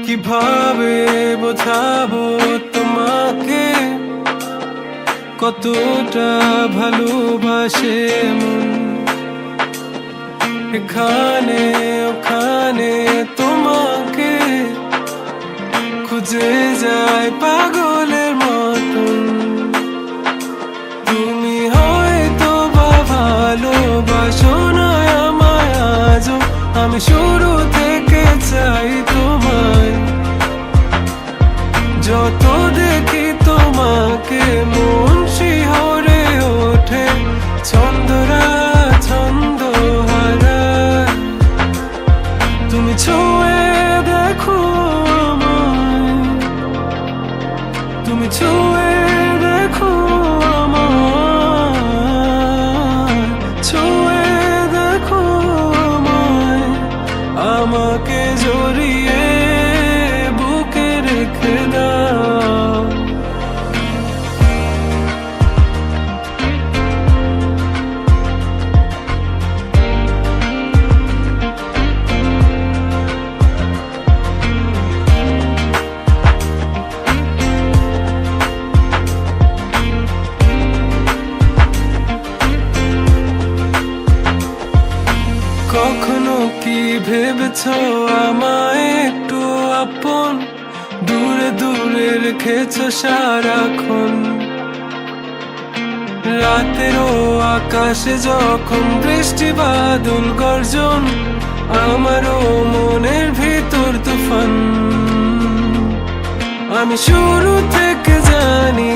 কিভাবে বোঝাবো তোমাকে কতটা ভালোবাসে মন। এখানে ওখানে তোমাকে খুঁজে যায় পাগলের মতন। তুমি হয়তো বা ভালোবাসো না আমায় আজও, আমি শুরু থেকে চাই তোমায়। যত দেখি তোমাকে মন শিহরে ওঠে, ছন্দরা ছন্দ হারায়। তুমি ছুঁয়ে দেখো আমায়, তুমি ছুঁয়ে দেখো আমায়, ছুঁয়ে দেখো আমায়। আমাকে জড়িয়ে বুকে রেখে দাও। কখনো কি ভেবেছো আমায় একটু আপন, দূরে দূরে রেখেছো সারাক্ষণ। রাতেরও আকাশে যখন বৃষ্টি বাদল গর্জন, আমারও মনের ভিতর তুফান। আমি শুরু থেকে জানি